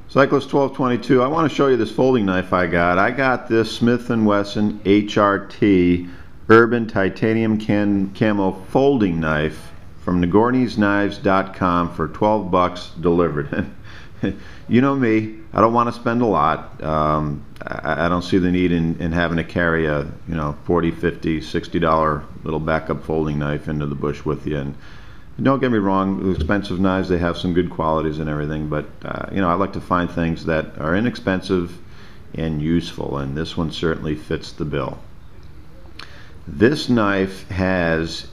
Cyclist 1222, I want to show you this folding knife I got. I got this Smith & Wesson HRT Urban Titanium Camo folding knife from Nagorny'sKnives.com for 12 bucks delivered. You know me, I don't want to spend a lot. I don't see the need in having to carry a $40, $50, $60 little backup folding knife into the bush with you. And don't get me wrong, the expensive knives, they have some good qualities and everything, but I like to find things that are inexpensive and useful, and this one certainly fits the bill. This knife has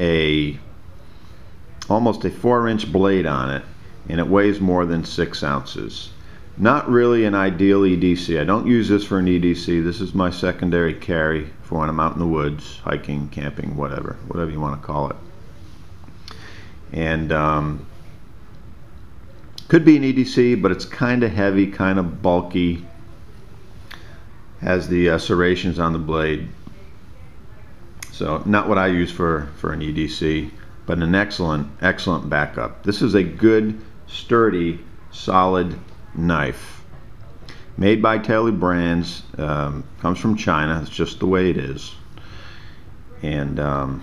almost a 4-inch blade on it, and it weighs more than 6 ounces. Not really an ideal EDC. I don't use this for an EDC. This is my secondary carry for when I'm out in the woods, hiking, camping, whatever you want to call it. And could be an EDC, but it's kind of heavy, kind of bulky. Has the serrations on the blade. So not what I use for an EDC, but an excellent backup. This is a good, sturdy, solid knife. Made by Taylor Brands. Comes from China. It's just the way it is. And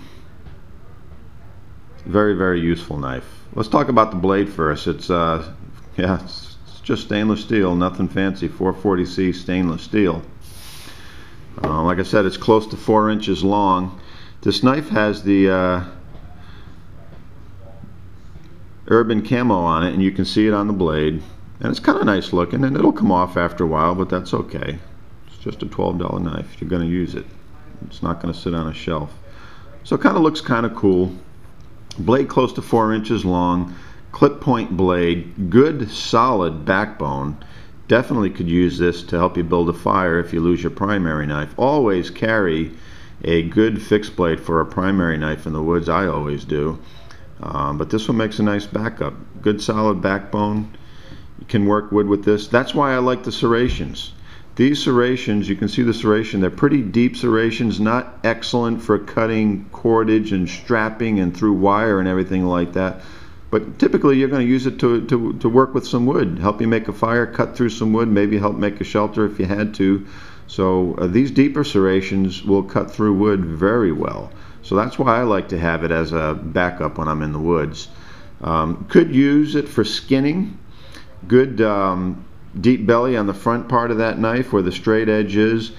very, very useful knife. Let's talk about the blade first. It's just stainless steel, nothing fancy. 440C stainless steel. Like I said, it's close to 4 inches long. This knife has the Urban Camo on it, and you can see it on the blade. And it's kind of nice looking, and it'll come off after a while, but that's okay. It's just a $12 knife. You're going to use it. It's not going to sit on a shelf. So it kind of looks kind of cool. Blade close to 4 inches long, clip point blade, good solid backbone. Definitely could use this to help you build a fire if you lose your primary knife. Always carry a good fixed blade for a primary knife in the woods. I always do. But this one makes a nice backup. Good solid backbone. You can work wood with this. That's why I like the serrations. These serrations, you can see the serration, they're pretty deep serrations, not excellent for cutting cordage and strapping and through wire and everything like that. But typically you're going to use it to work with some wood, help you make a fire, cut through some wood, maybe help make a shelter if you had to. So these deeper serrations will cut through wood very well. So that's why I like to have it as a backup when I'm in the woods. Could use it for skinning. Good deep belly on the front part of that knife where the straight edge is.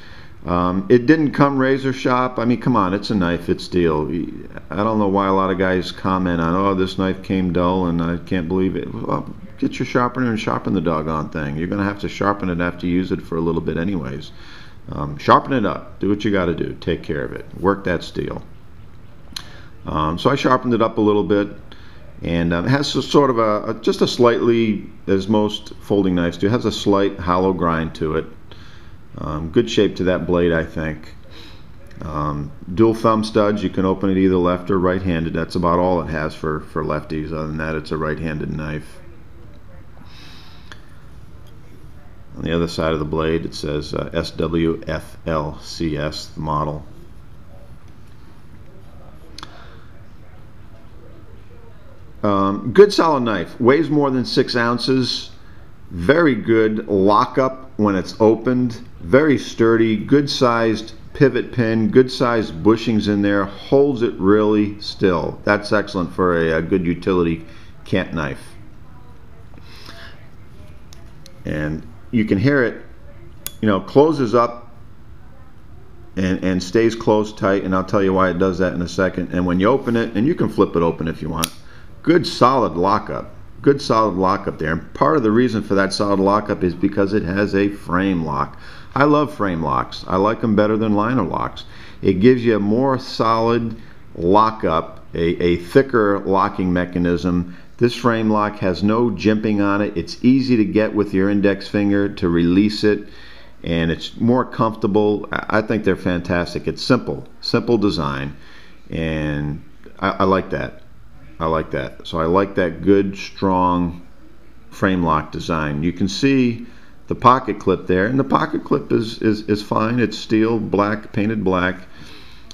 It didn't come razor sharp. I mean, come on, it's a knife, it's steel. I don't know why a lot of guys comment on, oh, this knife came dull and I can't believe it. Well, get your sharpener and sharpen the doggone thing. You're going to have to sharpen it after you use it for a little bit anyways. Sharpen it up. Do what you got to do. Take care of it. Work that steel. So I sharpened it up a little bit. And it has sort of just a slightly, as most folding knives do, has a slight hollow grind to it. Good shape to that blade, I think. Dual thumb studs, you can open it either left or right-handed. That's about all it has for lefties. Other than that, it's a right-handed knife. On the other side of the blade, it says SWFLCS, the model. Good solid knife, weighs more than 6 ounces, very good lockup when it's opened, very sturdy, good sized pivot pin, good sized bushings in there, holds it really still. That's excellent for a good utility camp knife. And you can hear it, closes up and stays closed tight, and I'll tell you why it does that in a second. And when you open it, and you can flip it open if you want, good solid lockup. Good solid lockup there. And part of the reason for that solid lockup is because it has a frame lock. I love frame locks. I like them better than liner locks. It gives you a more solid lockup, a thicker locking mechanism. This frame lock has no jimping on it. It's easy to get with your index finger to release it, and it's more comfortable. I think they're fantastic. It's simple design, and I like that. I like that. So I like that good, strong frame lock design. You can see the pocket clip there, and the pocket clip is fine. It's steel, black, painted black.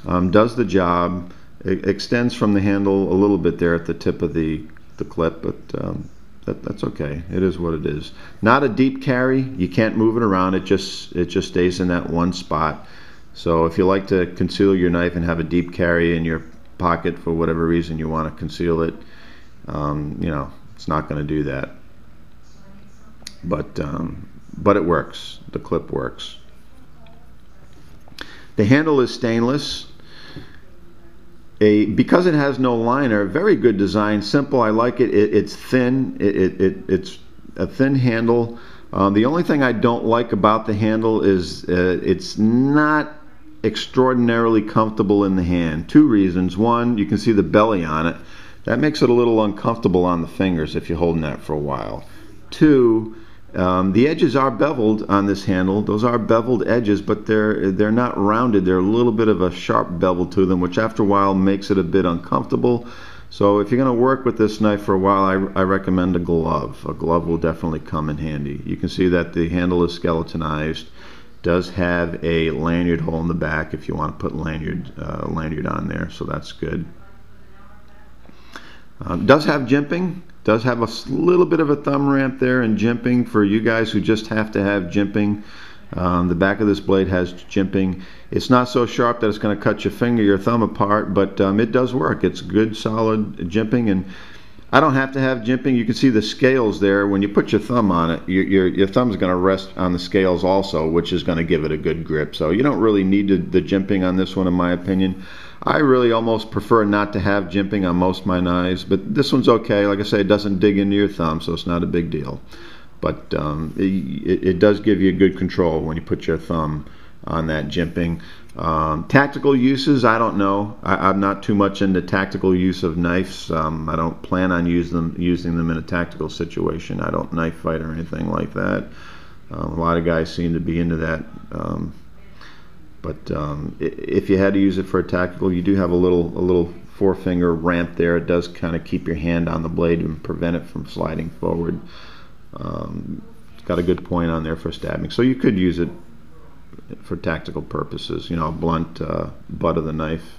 Does the job. It extends from the handle a little bit there at the tip of the clip, but that's okay. It is what it is. Not a deep carry. You can't move it around. It just stays in that one spot. So if you like to conceal your knife and have a deep carry in your pocket for whatever reason you want to conceal it, you know, it's not going to do that. But it works. The clip works. The handle is stainless. Because it has no liner, very good design, simple. I like it. It's thin. It's a thin handle. The only thing I don't like about the handle is it's not extraordinarily comfortable in the hand. Two reasons. One, you can see the belly on it. That makes it a little uncomfortable on the fingers if you're holding that for a while. Two, the edges are beveled on this handle. Those are beveled edges, but they're not rounded. They're a little bit of a sharp bevel to them, which after a while makes it a bit uncomfortable. So if you're going to work with this knife for a while, I recommend a glove. A glove will definitely come in handy. You can see that the handle is skeletonized. Does have a lanyard hole in the back if you want to put lanyard on there, so that's good. Does have jimping. Does have a little bit of a thumb ramp there and jimping for you guys who just have to have jimping. The back of this blade has jimping. It's not so sharp that it's going to cut your thumb apart, but it does work. It's good, solid jimping, and I don't have to have jimping. You can see the scales there. When you put your thumb on it, your thumb's going to rest on the scales also, which is going to give it a good grip. So you don't really need the jimping on this one, in my opinion. I really almost prefer not to have jimping on most of my knives, but this one's okay. Like I say, it doesn't dig into your thumb, so it's not a big deal. But it does give you good control when you put your thumb on that jimping. Tactical uses, I don't know. I'm not too much into tactical use of knives. I don't plan on using them in a tactical situation. I don't knife fight or anything like that. A lot of guys seem to be into that. But if you had to use it for a tactical, you do have a little forefinger ramp there. It does kind of keep your hand on the blade and prevent it from sliding forward. It's got a good point on there for stabbing, so you could use it for tactical purposes. You know, a blunt butt of the knife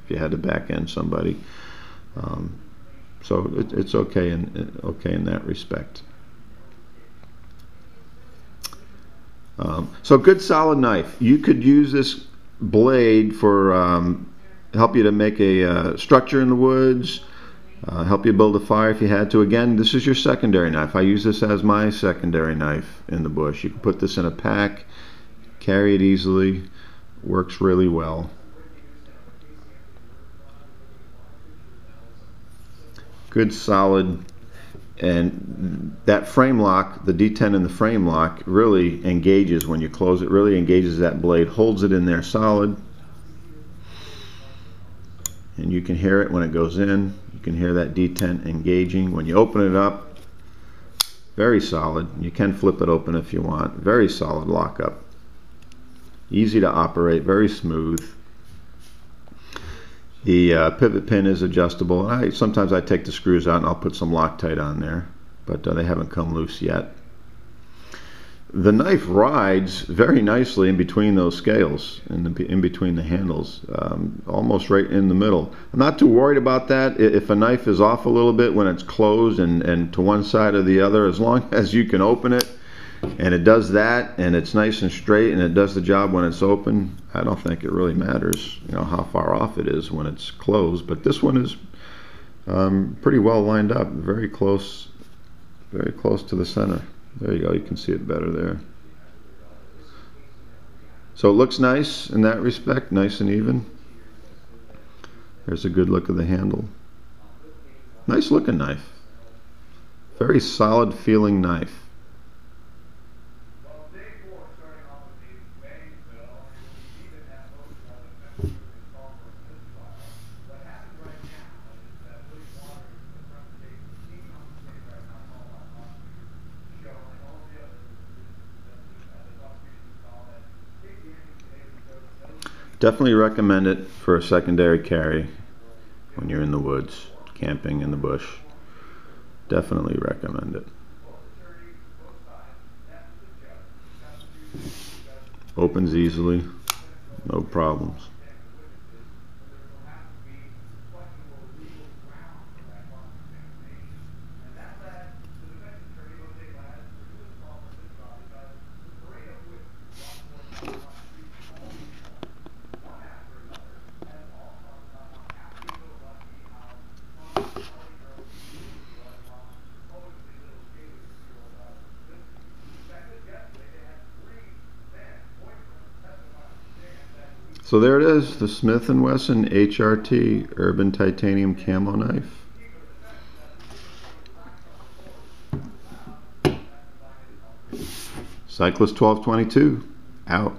if you had to back end somebody. So it's okay in that respect. So good solid knife. You could use this blade for help you to make a structure in the woods, help you build a fire if you had to. Again, this is your secondary knife. I use this as my secondary knife in the bush. You can put this in a pack, carry it easily, works really well. Good solid. And that frame lock, the D10 in the frame lock, really engages when you close it, really engages that blade, holds it in there solid. And you can hear it when it goes in. You can hear that D10 engaging. When you open it up, very solid. You can flip it open if you want. Very solid lockup. Easy to operate, very smooth. The pivot pin is adjustable. Sometimes I take the screws out and I'll put some Loctite on there, but they haven't come loose yet. The knife rides very nicely in between those scales, in between the handles, almost right in the middle. I'm not too worried about that. If a knife is off a little bit when it's closed and to one side or the other, as long as you can open it and it does that and it's nice and straight and it does the job when it's open, I don't think it really matters, you know, how far off it is when it's closed. But this one is pretty well lined up, very close to the center. There you go, you can see it better there. So it looks nice in that respect, nice and even. There's a good look of the handle. Nice looking knife. Very solid feeling knife. Definitely recommend it for a secondary carry when you're in the woods, camping in the bush. Definitely recommend it. Opens easily, no problems. So there it is, the Smith & Wesson HRT Urban Titanium Camo Knife. Cyclist 1222, out.